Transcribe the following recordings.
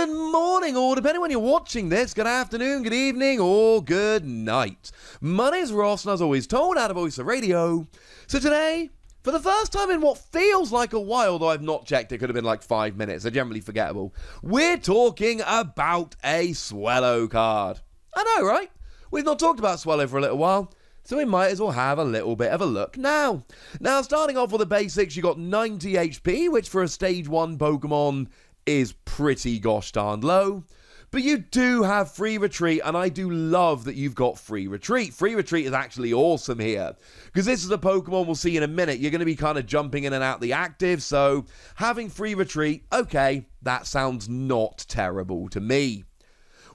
Good morning, or depending when you're watching this, good afternoon, good evening, or good night. My name's Ross, and as always told out of Voice of Radio. So today, for the first time in what feels like a while, though I've not checked, it could have been like 5 minutes, they're generally forgettable, we're talking about a Swellow card. I know, right? We've not talked about Swellow for a little while, so we might as well have a little bit of a look now. Now, starting off with the basics, you got 90 HP, which for a Stage 1 Pokemon is pretty gosh darn low. But you do have free retreat, and I do love that you've got free retreat. Free retreat is actually awesome here, because this is a Pokemon we'll see in a minute. You're going to be kind of jumping in and out the active, so having free retreat, okay, that sounds not terrible to me.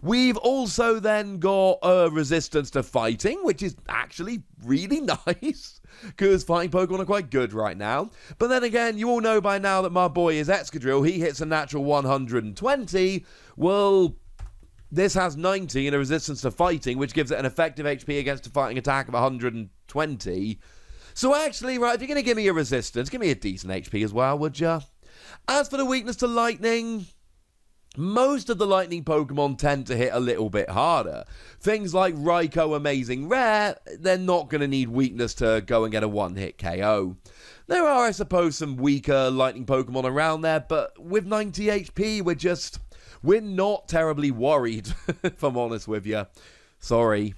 We've also then got a resistance to fighting, which is actually really nice, because fighting Pokemon are quite good right now. But then again, you all know by now that my boy is Excadrill. He hits a natural 120. Well, this has 90 and a resistance to fighting, which gives it an effective HP against a fighting attack of 120. So actually, right, if you're going to give me a resistance, give me a decent HP as well, would ya? As for the weakness to lightning, most of the lightning Pokemon tend to hit a little bit harder. Things like Raikou Amazing Rare, they're not going to need weakness to go and get a one-hit KO. There are, I suppose, some weaker lightning Pokemon around there, but with 90 HP, we're not terribly worried, if I'm honest with you. Sorry.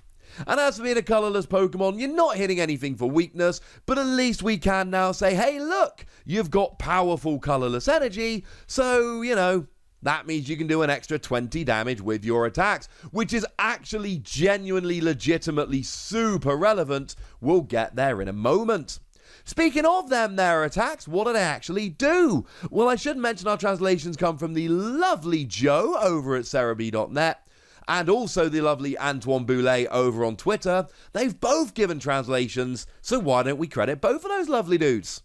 And as for being a colourless Pokemon, you're not hitting anything for weakness, but at least we can now say, hey, look, you've got powerful colourless energy, so, you know, that means you can do an extra 20 damage with your attacks, which is actually genuinely, legitimately super relevant. We'll get there in a moment. Speaking of their attacks, what do they actually do? Well, I should mention our translations come from the lovely Joe over at Cerebi.net, and also the lovely Antoine Boulet over on Twitter. They've both given translations, so why don't we credit both of those lovely dudes?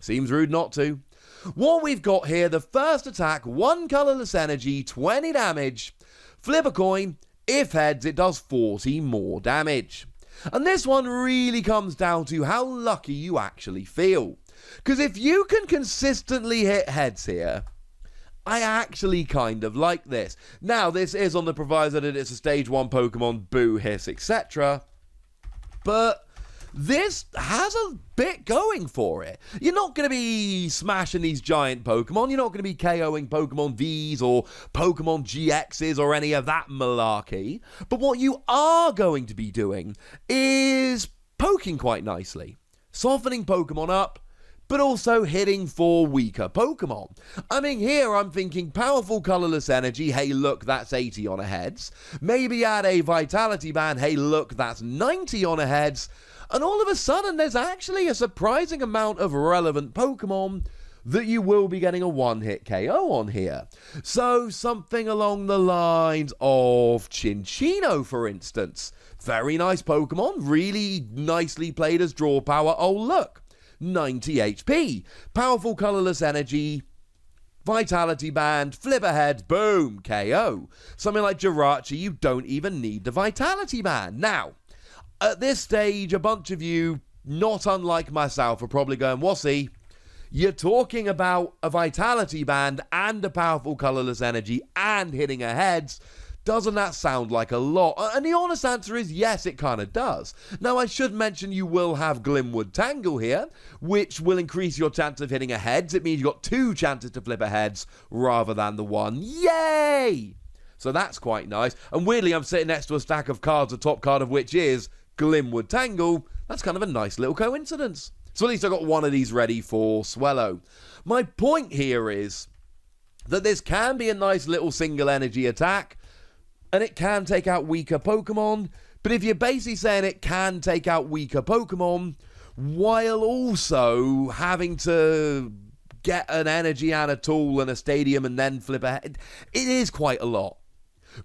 Seems rude not to. What we've got here, the first attack, 1 colourless energy, 20 damage. Flip a coin. If heads, it does 40 more damage. And this one really comes down to how lucky you actually feel. Because if you can consistently hit heads here, I actually kind of like this. Now, this is on the proviso that it's a Stage 1 Pokemon, boo, hiss, etc. But this has a bit going for it. You're not going to be smashing these giant Pokemon. You're not going to be KOing Pokemon Vs or Pokemon GXs or any of that malarkey. But what you are going to be doing is poking quite nicely. Softening Pokemon up, but also hitting for weaker Pokemon. I mean, here I'm thinking powerful colourless energy, hey look, that's 80 on a heads. Maybe add a vitality band, hey look, that's 90 on a heads. And all of a sudden, there's actually a surprising amount of relevant Pokemon that you will be getting a one-hit KO on here. So, something along the lines of Chinchino, for instance. Very nice Pokemon, really nicely played as draw power. Oh, look, 90 HP. Powerful colourless energy, vitality band, flip ahead, boom, KO. Something like Jirachi, you don't even need the vitality band. Now, at this stage, a bunch of you, not unlike myself, are probably going, Wassy, you're talking about a vitality band and a powerful colourless energy and hitting a heads. Doesn't that sound like a lot? And the honest answer is yes, it kind of does. Now, I should mention you will have Glimwood Tangle here, which will increase your chance of hitting a heads. It means you've got 2 chances to flip a heads rather than the 1. Yay! So that's quite nice. And weirdly, I'm sitting next to a stack of cards, the top card of which is Glimwood Tangle. That's kind of a nice little coincidence. So at least I got one of these ready for Swellow. My point here is that this can be a nice little single energy attack, and it can take out weaker Pokemon, but if you're basically saying it can take out weaker Pokemon, while also having to get an energy and a tool and a stadium and then flip ahead, it is quite a lot.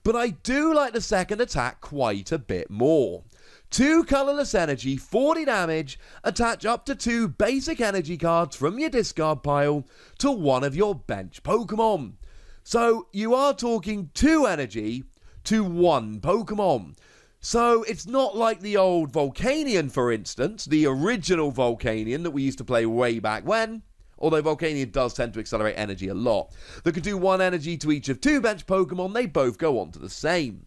But I do like the second attack quite a bit more. 2 colourless energy, 40 damage, attach up to 2 basic energy cards from your discard pile to one of your bench Pokemon. So you are talking 2 energy to 1 Pokemon. So it's not like the old Volcanion, for instance, the original Volcanion that we used to play way back when, although Volcanion does tend to accelerate energy a lot, that could do 1 energy to each of 2 bench Pokemon, they both go on to the same.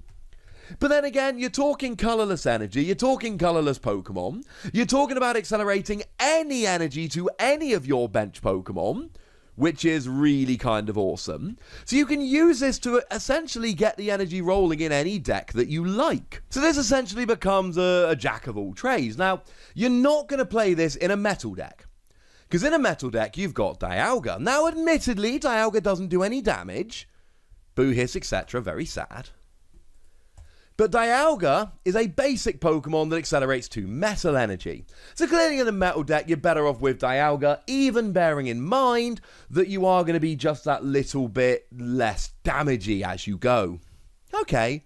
But then again, you're talking colourless energy, you're talking colourless Pokemon, you're talking about accelerating any energy to any of your bench Pokemon, which is really kind of awesome. So you can use this to essentially get the energy rolling in any deck that you like. So this essentially becomes a jack of all trades. Now, you're not going to play this in a metal deck, because in a metal deck, you've got Dialga. Now, admittedly, Dialga doesn't do any damage. Boo hiss, etc. Very sad. But Dialga is a basic Pokemon that accelerates to metal energy. So clearly in a metal deck, you're better off with Dialga, even bearing in mind that you are going to be just that little bit less damagey as you go. Okay.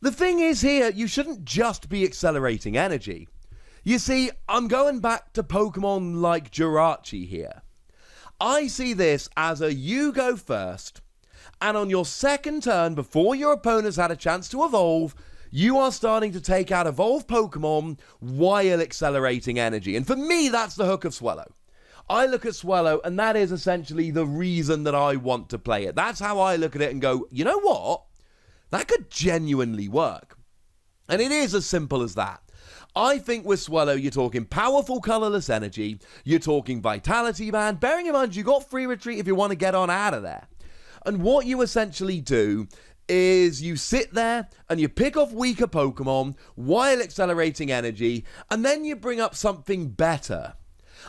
The thing is here, you shouldn't just be accelerating energy. You see, I'm going back to Pokemon like Jirachi here. I see this as a you go first, and on your second turn, before your opponent's had a chance to evolve, you are starting to take out evolved Pokemon while accelerating energy. And for me, that's the hook of Swellow. I look at Swellow, and that is essentially the reason that I want to play it. That's how I look at it and go, you know what? That could genuinely work. And it is as simple as that. I think with Swellow, you're talking powerful colourless energy, you're talking Vitality Band, bearing in mind you got free retreat if you want to get on out of there. And what you essentially do is you sit there and you pick off weaker Pokemon while accelerating energy, and then you bring up something better.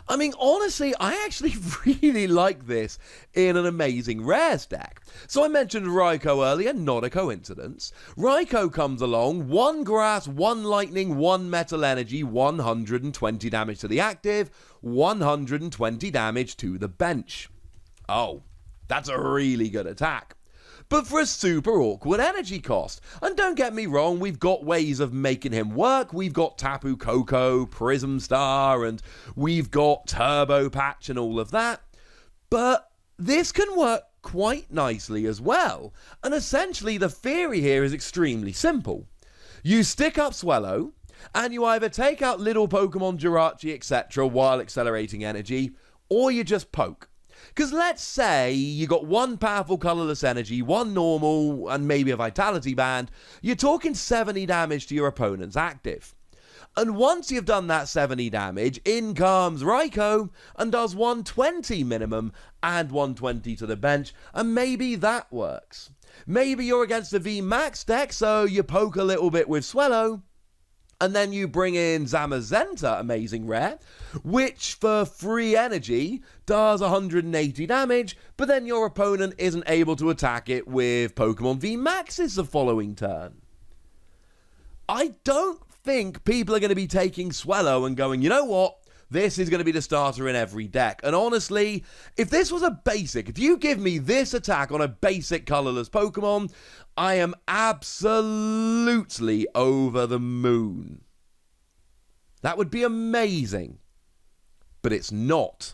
I mean, honestly, I actually really like this in an Amazing Rares deck. So I mentioned Raikou earlier, not a coincidence. Raikou comes along, 1 grass, 1 lightning, 1 metal energy, 120 damage to the active, 120 damage to the bench. Oh, that's a really good attack. But for a super awkward energy cost. And don't get me wrong, we've got ways of making him work. We've got Tapu Koko, Prism Star, and we've got Turbo Patch and all of that. But this can work quite nicely as well. And essentially the theory here is extremely simple. You stick up Swellow, and you either take out little Pokemon, Jirachi, etc. while accelerating energy, or you just poke. Because let's say you got 1 powerful colourless energy, 1 normal, and maybe a Vitality Band, you're talking 70 damage to your opponent's active. And once you've done that 70 damage, in comes Raikou and does 120 minimum and 120 to the bench, and maybe that works. Maybe you're against a VMAX deck, so you poke a little bit with Swellow, and then you bring in Zamazenta, Amazing Rare, which for free energy does 180 damage, but then your opponent isn't able to attack it with Pokemon VMAXs the following turn. I don't think people are going to be taking Swellow and going, you know what? This is going to be the starter in every deck. And honestly, if this was a basic, if you give me this attack on a basic colourless Pokemon, I am absolutely over the moon. That would be amazing. But it's not.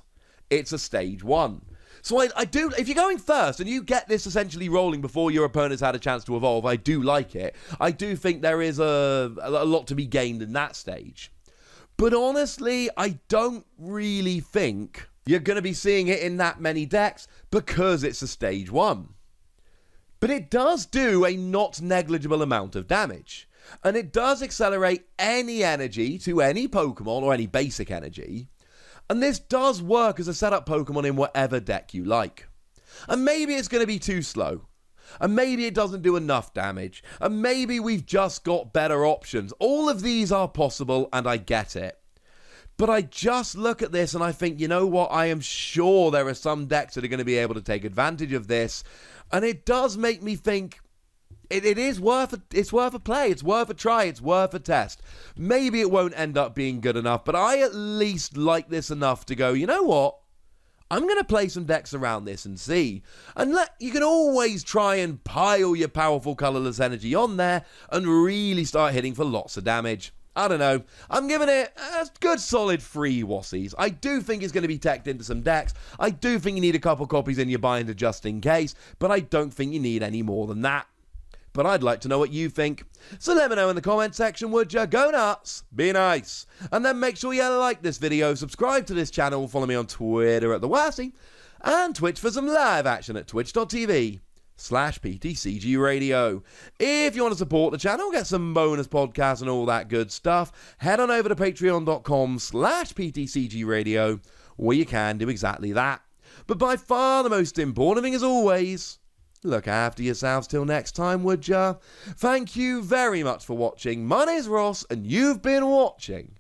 It's a stage 1. So I do, if you're going first and you get this essentially rolling before your opponent's had a chance to evolve, I do like it. I do think there is a lot to be gained in that stage. But honestly, I don't really think you're going to be seeing it in that many decks because it's a stage 1. But it does do a not negligible amount of damage. And it does accelerate any energy to any Pokemon or any basic energy. And this does work as a setup Pokemon in whatever deck you like. And maybe it's going to be too slow. And maybe it doesn't do enough damage. And maybe we've just got better options. All of these are possible, and I get it. But I just look at this and I think, you know what? I am sure there are some decks that are going to be able to take advantage of this. And it does make me think it's worth a play. It's worth a try. It's worth a test. Maybe it won't end up being good enough, but I at least like this enough to go, you know what? I'm going to play some decks around this and see. And you can always try and pile your powerful colourless energy on there and really start hitting for lots of damage. I don't know. I'm giving it a good solid 3 Wassies. I do think it's going to be teched into some decks. I do think you need a couple copies in your binder just in case, but I don't think you need any more than that. but I'd like to know what you think. So let me know in the comment section, would ya? Go nuts, be nice, and then make sure you like this video, subscribe to this channel, follow me on Twitter at @TheWassy, and Twitch for some live action at twitch.tv/PTCG Radio. If you want to support the channel, get some bonus podcasts and all that good stuff, head on over to patreon.com/PTCG Radio, where you can do exactly that. But by far the most important thing, as always, look after yourselves till next time, would ya? Thank you very much for watching. My name's Ross, and you've been watching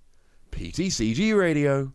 PTCG Radio.